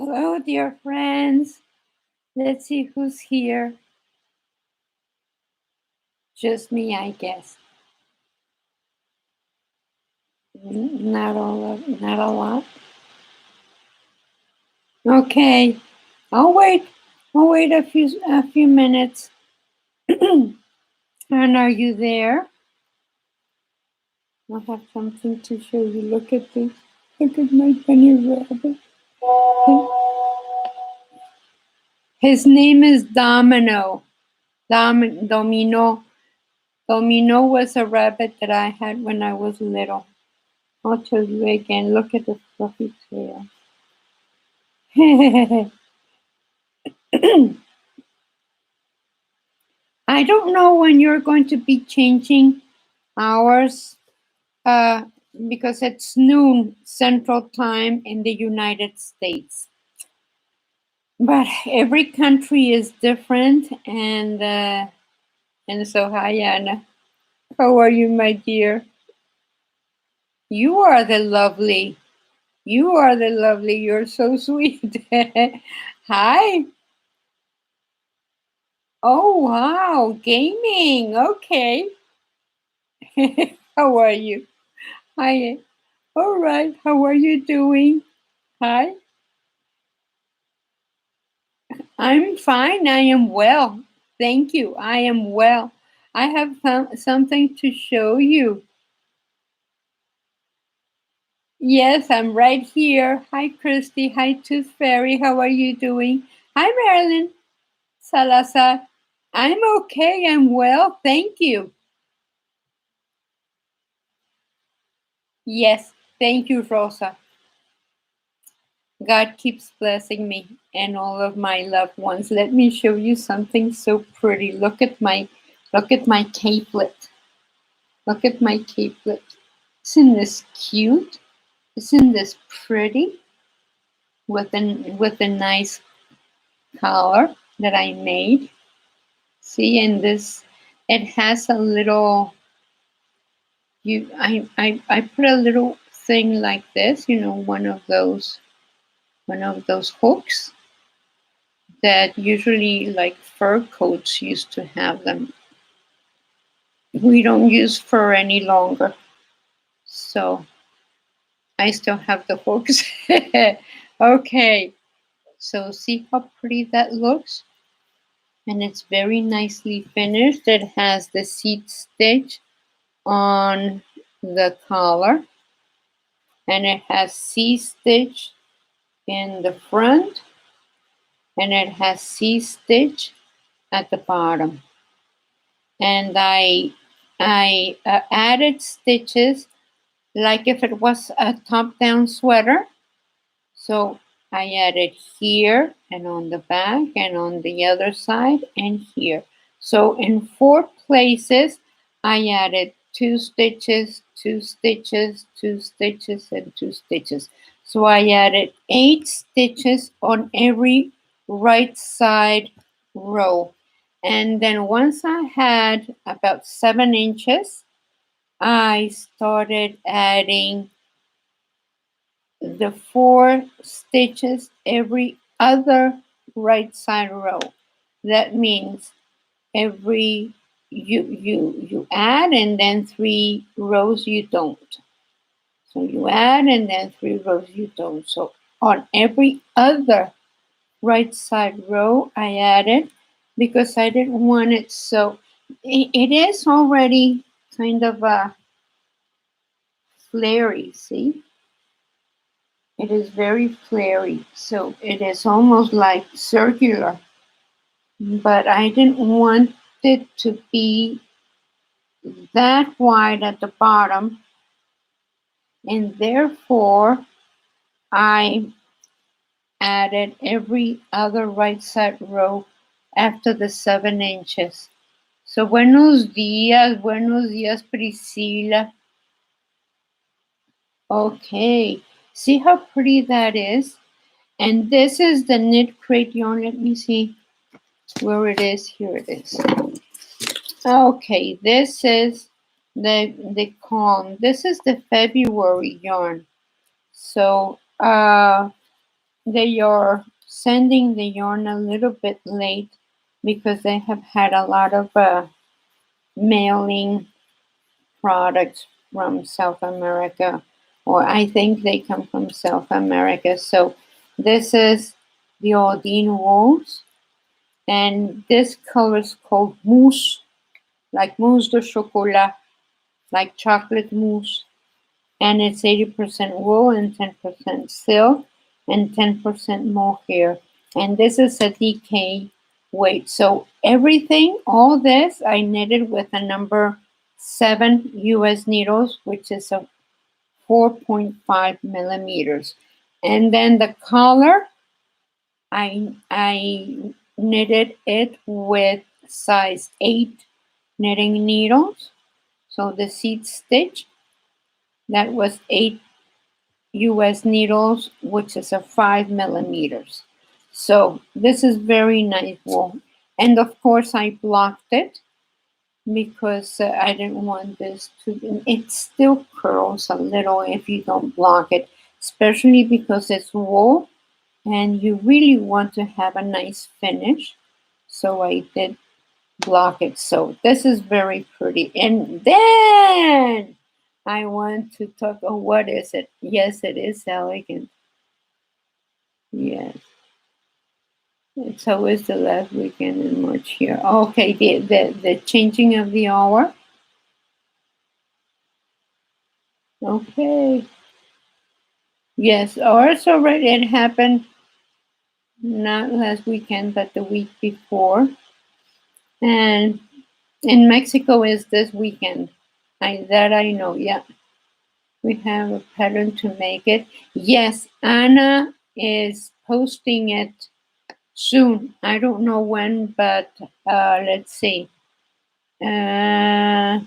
Hello, dear friends. Let's see who's here. Just me, I guess. Not a lot. Okay, I'll wait. I'll wait a few minutes. And are you there? I have something to show you. Look at this. Look at my bunny rabbit. His name is Domino. Domino. Domino was a rabbit that I had when I was little. I'll show you again. Look at the fluffy tail. I don't know when you're going to be changing hours because it's noon Central Time in the United States. But every country is different, and so hi Anna. How are you, my dear? You are the lovely. You are the lovely. You're so sweet. Hi. Oh wow, gaming. Okay. How are you? Hi. All right. How are you doing? Hi. I'm fine. I am well. Thank you. I am well. I have something to show you. Yes, I'm right here. Hi, Christy. Hi, Tooth Fairy. How are you doing? Hi, Marilyn Salazar. I'm okay. I'm well. Thank you. Yes. Thank you, Rosa. God keeps blessing me and all of my loved ones. Let me show you something so pretty. Look at my capelet. Look at my capelet. Isn't this cute? Isn't this pretty? With a nice collar that I made. See, and this it has a little I put a little thing like this, one of those hooks that usually like fur coats used to have them. We don't use fur any longer. So I still have the hooks. Okay. So see how pretty that looks? And it's very nicely finished. It has the seat stitch on the collar. And it has C-stitch in the front. And it has C-stitch at the bottom. And I added stitches like if it was a top-down sweater. So I added here and on the back and on the other side and here. So in 4 places, I added 2 stitches, 2 stitches, 2 stitches, and 2 stitches. So I added 8 stitches on every right side row. And then once I had about 7 inches, I started adding the 4 stitches every other right side row. That means every you add and then 3 rows you don't. So you add and then 3 rows you don't. So on every other right side row I added because I didn't want it so it is already kind of a flary, see? It is very flary, so it is almost like circular. But I didn't want it to be that wide at the bottom, and therefore I added every other right side row after the 7 inches. So buenos días, Priscilla. Okay, see how pretty that is? And this is the knit crate yarn. Let me see where it is. Here it is. Okay, this is the calm. This is the February yarn. So they are sending the yarn a little bit late because they have had a lot of mailing products from South America, or I think they come from South America. So this is the Odin wools, and this color is called mousse, like mousse de chocolat, like chocolate mousse, and it's 80% wool and 10% silk and 10% mohair. And this is a DK weight. So everything, all this, I knitted with a number 7 US needles, which is a 4.5 millimeters. And then the collar, I knitted it with size 8 knitting needles. So the seat stitch, that was 8 US needles, which is a 5 millimeters. So this is very nice wool. And of course I blocked it because I didn't want this to, it still curls a little if you don't block it, especially because it's wool and you really want to have a nice finish. So I did block it. So this is very pretty. And then I want to talk, oh, what is it? Yes, it is elegant. Yes. It's always the last weekend in March here. Okay, the changing of the hour. Okay. Yes, ours already, it happened not last weekend, but the week before. And in Mexico is this weekend. I know, yeah. We have a pattern to make it. Yes, Anna is posting it soon. I don't know when, but let's see. I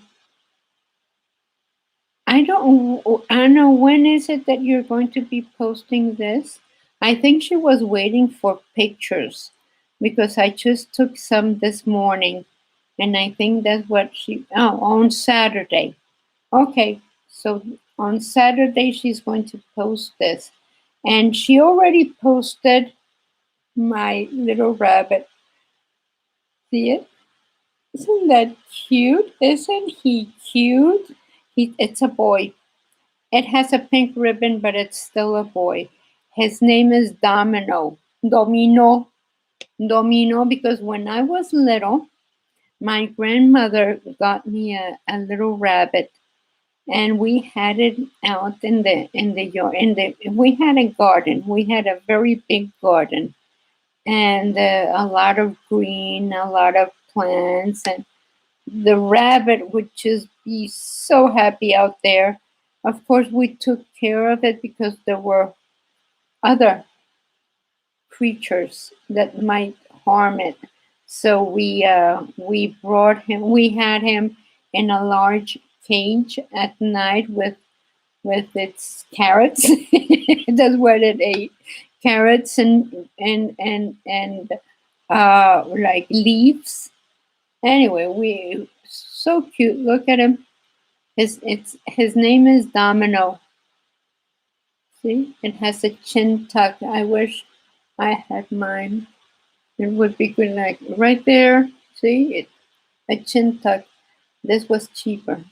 don't, Anna, when is it that you're going to be posting this? I think she was waiting for pictures because I just took some this morning and I think that's what on Saturday. Okay, so on Saturday she's going to post this. And she already posted my little rabbit. See it? Isn't that cute? Isn't he cute? It's a boy. It has a pink ribbon, but it's still a boy. His name is Domino, because when I was little, my grandmother got me a little rabbit, and we had it out in the yard. We had a garden. We had a very big garden, and a lot of green, a lot of plants, and the rabbit would just be so happy out there. Of course, we took care of it because there were other creatures that might harm it. So we brought him. We had him in a large cage at night with its carrots. That's what it ate: carrots and like leaves. Anyway, we so cute. Look at him. His name is Domino. See, it has a chin tuck. I wish I had mine. It would be good, like right there. See, a chin tuck. This was cheaper.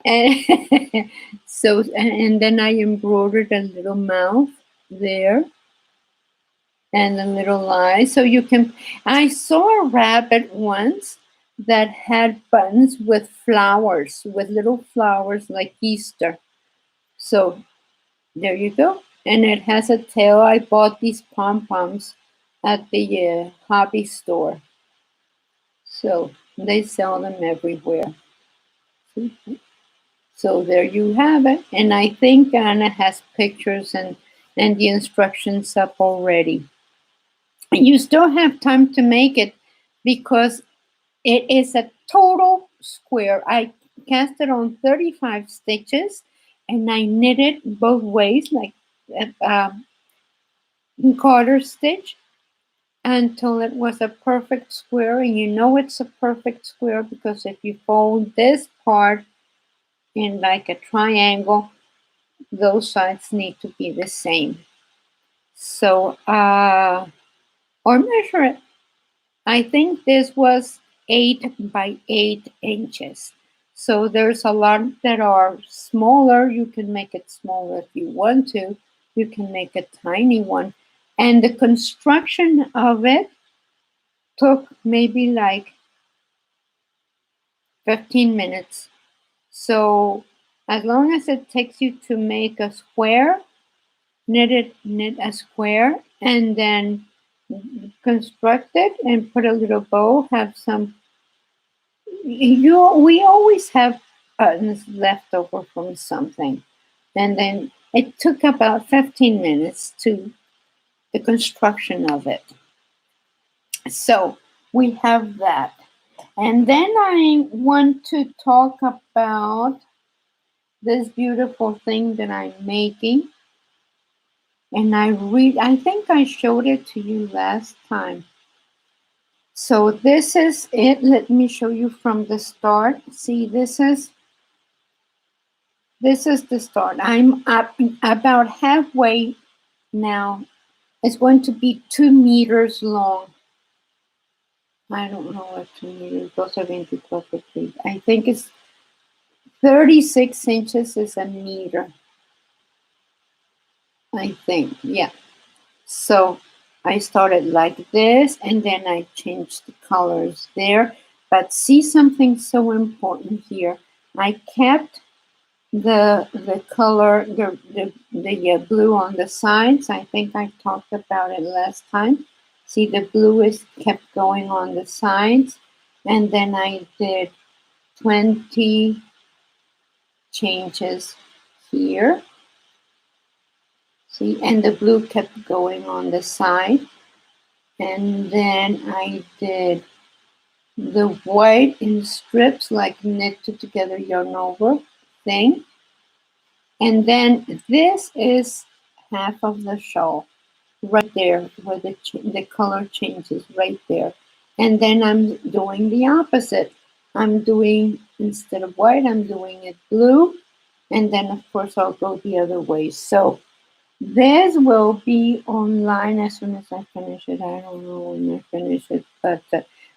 And so, and then I embroidered a little mouth there and a little eye. So you can. I saw a rabbit once that had buttons with flowers, with little flowers like Easter. So there you go. And it has a tail. I bought these pom poms at the hobby store. So they sell them everywhere. So there you have it. And I think Anna has pictures and the instructions up already. You still have time to make it because it is a total square. I cast it on 35 stitches and I knit it both ways, like quarter stitch, until it was a perfect square. And you know it's a perfect square because if you fold this part in like a triangle, those sides need to be the same. So, or measure it. I think this was 8 by 8 inches. So there's a lot that are smaller. You can make it smaller if you want to. You can make a tiny one. And the construction of it took maybe like 15 minutes. So as long as it takes you to make a square, knit a square, and then construct it and put a little bow, have some, we always have buttons left over from something. And then it took about 15 minutes to the construction of it. So we have that. And then I want to talk about this beautiful thing that I'm making. And I think I showed it to you last time. So this is it. Let me show you from the start. See, this is the start. I'm up about halfway now. It's going to be 2 meters long. I don't know what 2 meters, 24 feet. I think it's 36 inches is a meter. I think, yeah. So I started like this, and then I changed the colors there. But see something so important here. I kept the color, the blue on the sides. I think I talked about it last time. See, the blue is kept going on the sides, and then I did 20 changes here. See, and the blue kept going on the side, and then I did the white in strips, like knitted together yarn over thing. And then this is half of the shawl right there where the color changes right there. And then I'm doing the opposite. I'm doing, instead of white, I'm doing it blue. And then of course I'll go the other way. So this will be online as soon as I finish it. I don't know when I finish it, but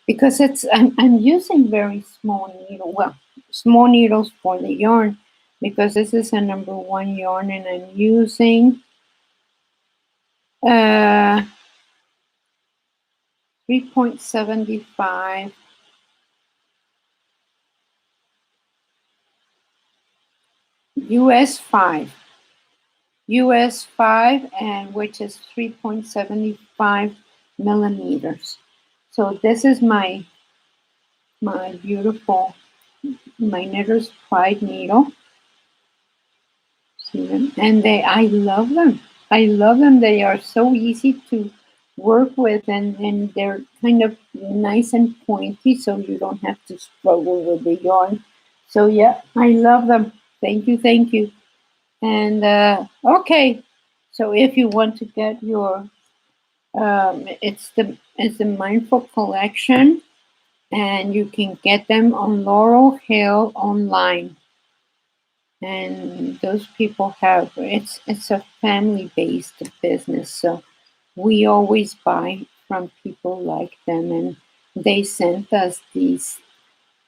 because I'm using very small needle, well, small needles for the yarn, because this is a #1 yarn, and I'm using 3.75 US 5, and which is 3.75 millimeters. So this is my beautiful, my Knitter's Pride needle. See them? And I love them. I love them. They are so easy to work with, and they're kind of nice and pointy, so you don't have to struggle with the yarn. So yeah, I love them. Thank you, thank you. And okay, so if you want to get your, it's the Mindful Collection, and you can get them on Laurel Hill online. And those people have, it's a family-based business, so we always buy from people like them, and they sent us these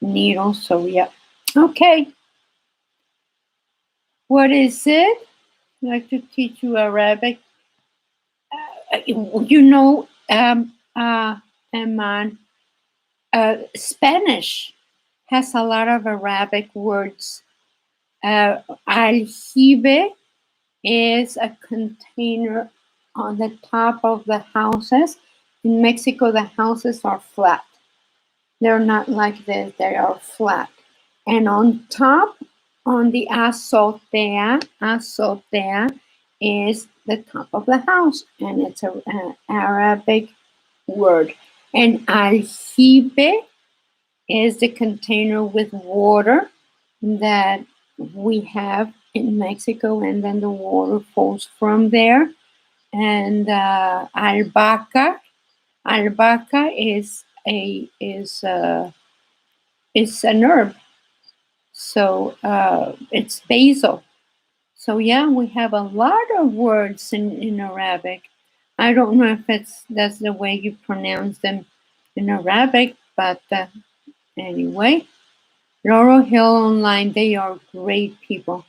needles. So yeah, okay. What is it? I'd like to teach you Arabic. You know, Eman, Spanish has a lot of Arabic words. Aljibe is a container on the top of the houses. In Mexico, the houses are flat. They're not like this, they are flat. And on top, on the azotea is the top of the house, and it's an Arabic word. And aljibe is the container with water that we have in Mexico, and then the water falls from there. And albahaca is an herb, so it's basil. So yeah, we have a lot of words in Arabic. I don't know if that's the way you pronounce them in Arabic, but anyway, Laurel Hill Online, they are great people.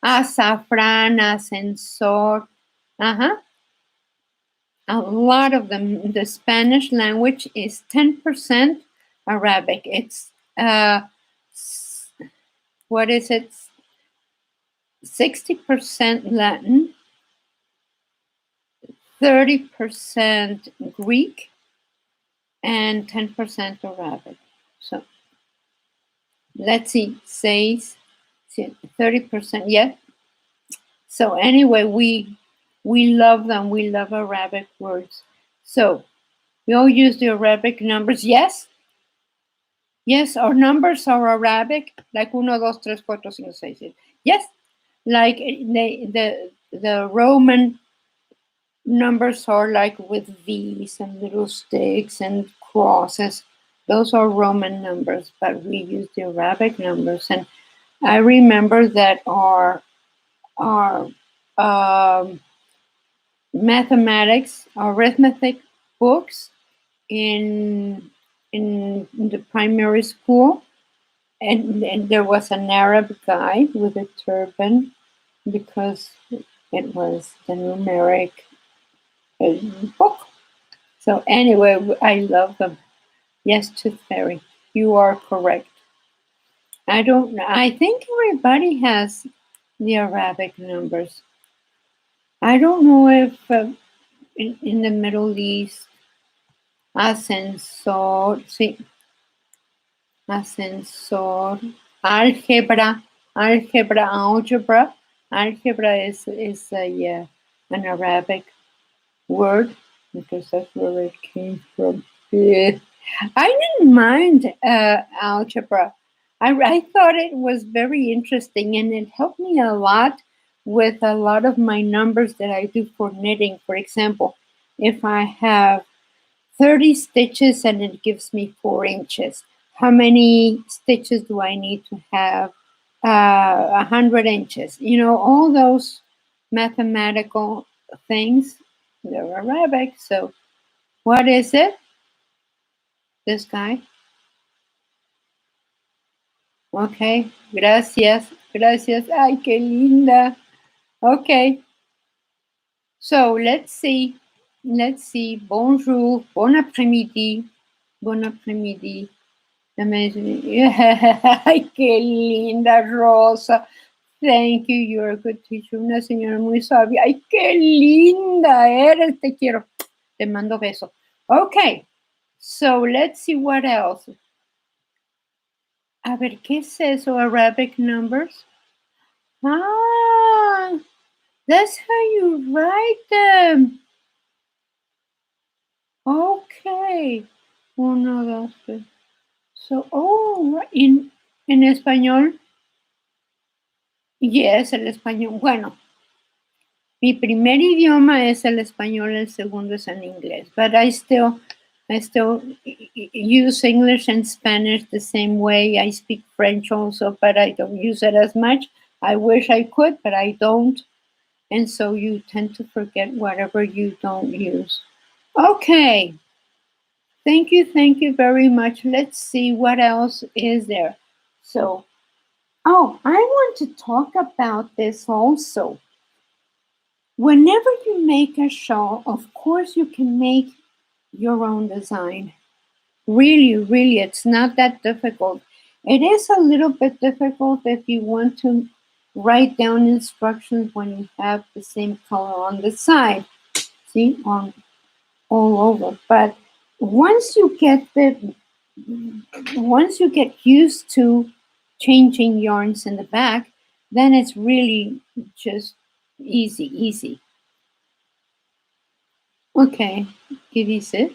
Azafrán, Ascensor, uh-huh, a lot of them. The Spanish language is 10% Arabic. It's, what is it? 60% Latin, 30% Greek, and 10% Arabic. So let's see, says 30%. Yeah. So anyway, we love them. We love Arabic words. So we all use the Arabic numbers. Yes. Yes, our numbers are Arabic, like 1, 2, 3, 4, 5, 6, 7. Yes. Like the Roman numbers are like with V's and little sticks and crosses. Those are Roman numbers, but we use the Arabic numbers. And I remember that our mathematics, arithmetic books in the primary school, and there was an Arab guy with a turban because it was the numeric book. So anyway, I love them. Yes, Tooth Fairy, you are correct. I don't know. I think everybody has the Arabic numbers. I don't know if in the Middle East, ascensor, sí, ascensor, álgebra, algebra. Algebra is an Arabic word because that's where it came from. Yeah. I didn't mind algebra. I thought it was very interesting and it helped me a lot with a lot of my numbers that I do for knitting. For example, if I have 30 stitches and it gives me 4 inches, how many stitches do I need to have? 100 inches. You know, all those mathematical things, they're Arabic. So, what is it? This guy? Okay, gracias, gracias. Ay, qué linda. Okay, so let's see. Let's see. Bonjour, bon après-midi, bon après-midi. Ay, qué linda, Rosa. Thank you, you're a good teacher. Una señora muy sabia. Ay, qué linda eres. Te quiero. Te mando beso. Okay, so let's see what else. A ver, ¿qué es eso? Arabic numbers? Ah, that's how you write them. Okay. 1, 2, 3. So, oh, en español. Yes, el español. Bueno, mi primer idioma es el español, el segundo es en inglés. But I still use English and Spanish the same way. I speak French also, but I don't use it as much. I wish I could, but I don't. And so you tend to forget whatever you don't use. Okay. Thank you very much. Let's see what else is there. So, oh, I want to talk about this also. Whenever you make a shawl, of course you can make your own design. Really, it's not that difficult. It is a little bit difficult if you want to write down instructions when you have the same color on the side. See, on all over. But once you get used to changing yarns in the back, then it's really just easy. Okay, it is it.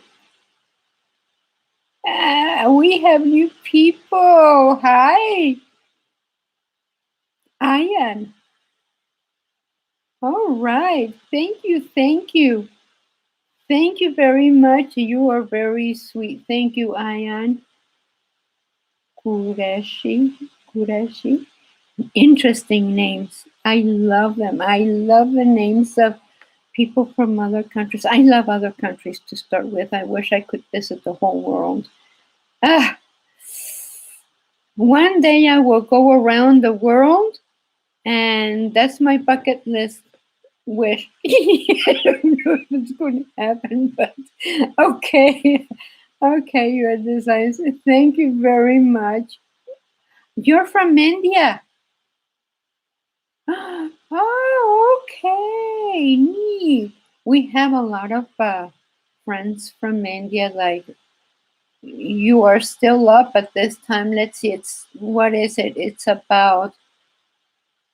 We have new people. Hi, Ian. All right. Thank you. Thank you very much. You are very sweet. Thank you, Ian. Kureshi. Interesting names. I love them. I love the names of People from other countries. I love other countries to start with. I wish I could visit the whole world. Ah, one day I will go around the world, and that's my bucket list wish. I don't know if it's going to happen, but okay. Okay, your designs. Thank you very much. You're from India. Oh, okay. Neat. We have a lot of friends from India. Like, you are still up at this time. Let's see. It's what is it? It's about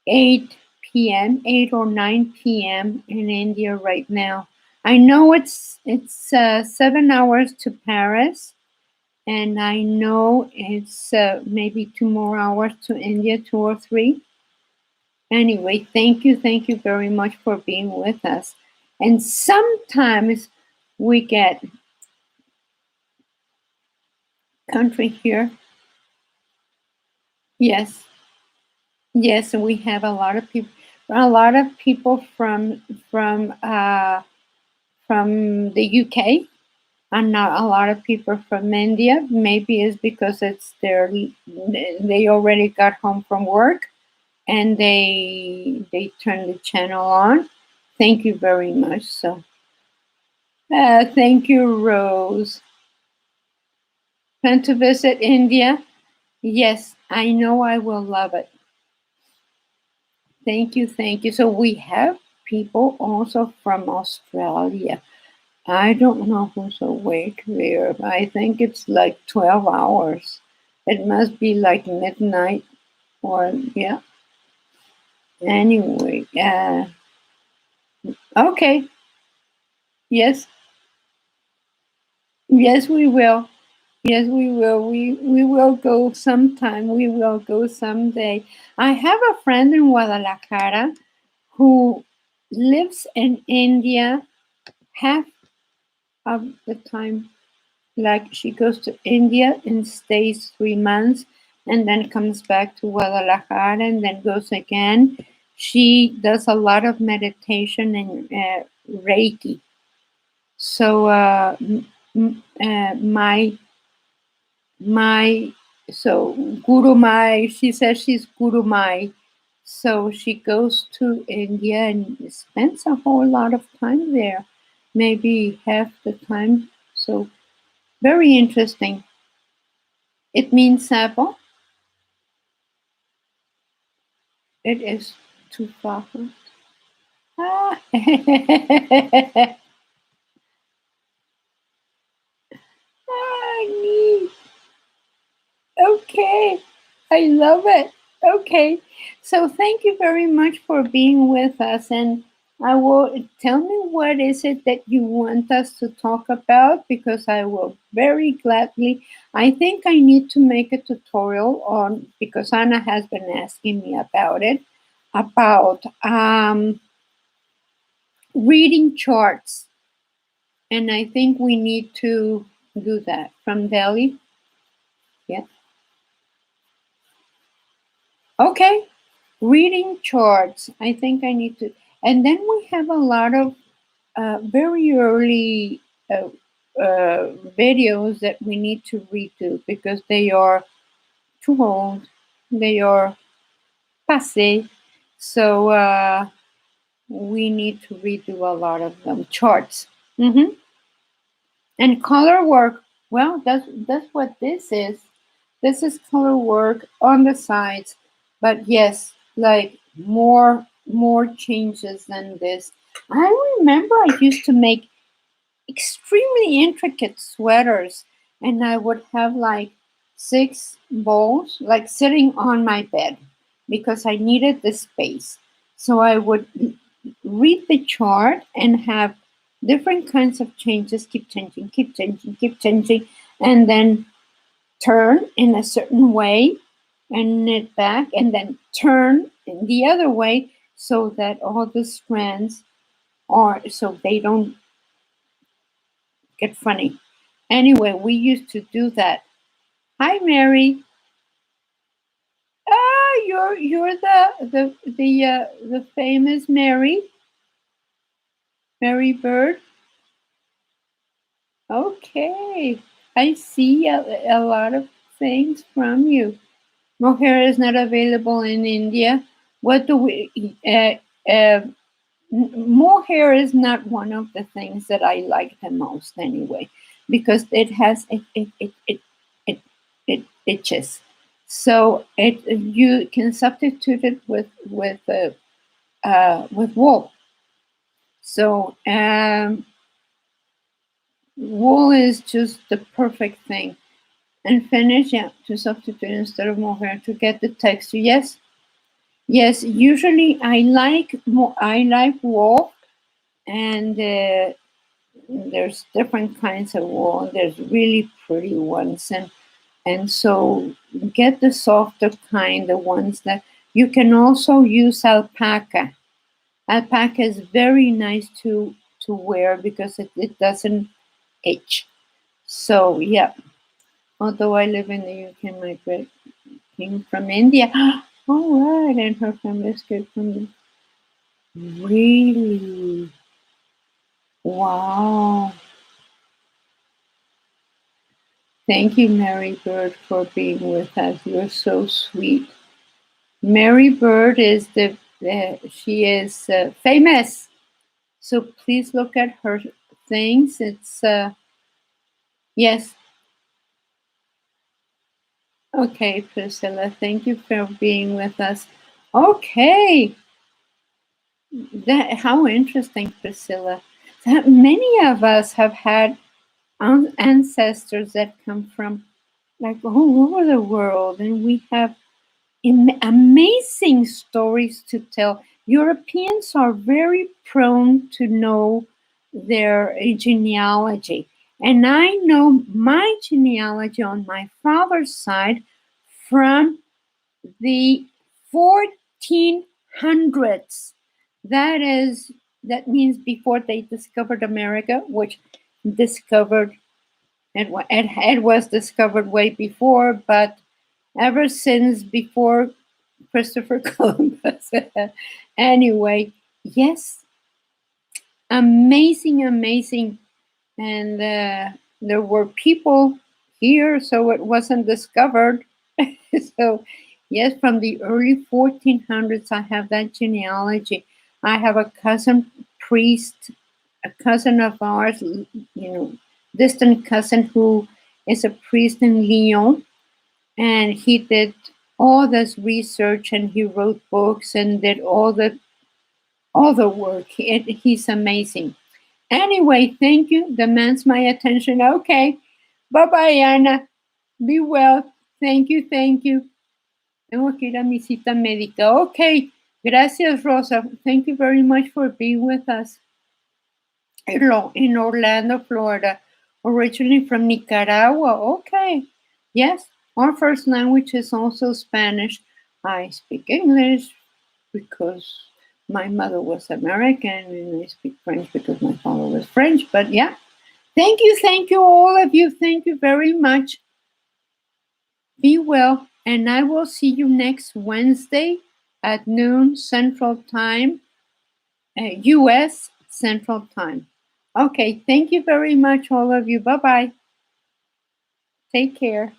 8 p.m., 8 or 9 p.m. in India right now. I know it's 7 hours to Paris, and I know it's maybe 2 more hours to India, 2 or 3. Anyway, thank you very much for being with us. And sometimes we get country here. Yes, yes, we have a lot of people from the UK, and not a lot of people from India. Maybe it's because they already got home from work, and they turn the channel on. Thank you very much. So, thank you, Rose. Plan to visit India? Yes, I know I will love it. Thank you, thank you. So we have people also from Australia. I don't know who's awake there. I think it's like 12 hours. It must be like midnight or, yeah. Anyway, okay. Yes, yes, we will. Yes, we will. We will go sometime. We will go someday. I have a friend in Guadalajara who lives in India half of the time. Like, she goes to India and stays 3 months, and then comes back to Guadalajara and then goes again. She does a lot of meditation and Reiki. So my so Guru Mai, she says she's Guru Mai. So she goes to India and spends a whole lot of time there, maybe half the time. So very interesting. It means Sabo. It is too far. Ah. Ah, neat. Okay, I love it. Okay, so thank you very much for being with us, and I will tell me what is it that you want us to talk about, because I will very gladly. I think I need to make a tutorial on, because Anna has been asking me about it, about reading charts, and I think we need to do that from Delhi. Yeah. Okay, reading charts. I think I need to. And then we have a lot of very early videos that we need to redo, because they are too old. They are passé. So we need to redo a lot of them. Charts. And color work. Well, that's what this is. This is color work on the sides, but yes, like more changes than this. I remember I used to make extremely intricate sweaters, and I would have like 6 balls like sitting on my bed, because I needed the space. So I would read the chart and have different kinds of changes, keep changing, keep changing, keep changing, and then turn in a certain way and knit back, and then turn in the other way, so that all the strands are, so they don't get funny. Anyway, we used to do that. Hi, Mary. Ah, you're the famous Mary. Mary Bird? Okay. I see a lot of things from you. Mohair is not available in India. What do we? Mohair is not one of the things that I like the most anyway, because it itches. So it you can substitute it with wool. So wool is just the perfect thing. And finish, yeah, to substitute instead of mohair to get the texture. Yes, yes. Usually, I like wool, and there's different kinds of wool. There's really pretty ones, and so get the softer kind, the ones that you can also use alpaca. Alpaca is very nice to wear because it doesn't itch. So yeah, although I live in the UK, my great came from India. All right, and her family escaped from the really wow. Thank you, Mary Bird, for being with us. You're so sweet. Mary Bird is she is famous. So please look at her things. It's yes. Okay, Priscilla. Thank you for being with us. Okay, that how interesting, Priscilla. That many of us have had ancestors that come from like all over the world, and we have amazing stories to tell. Europeans are very prone to know their genealogy. And I know my genealogy on my father's side from the 1400s. That means before they discovered America, which discovered it was discovered way before, but ever since before Christopher Columbus. Anyway, yes, amazing, amazing. And there were people here, so it wasn't discovered. So, yes, from the early 1400s, I have that genealogy. I have a cousin priest, a cousin of ours, distant cousin who is a priest in Lyon, and he did all this research and he wrote books and did all the work. He's amazing. Anyway, thank you. Demands my attention. Okay. Bye bye, Anna. Be well. Thank you. Thank you. Tengo que ir a mi cita médica. Okay. Gracias, Rosa. Thank you very much for being with us in Orlando, Florida. Originally from Nicaragua. Okay. Yes. Our first language is also Spanish. I speak English because my mother was American and I speak French because my father was French. But yeah, thank you, all of you. Thank you very much. Be well, and I will see you next Wednesday at noon Central Time, US Central Time. Okay, thank you very much, all of you. Bye bye. Take care.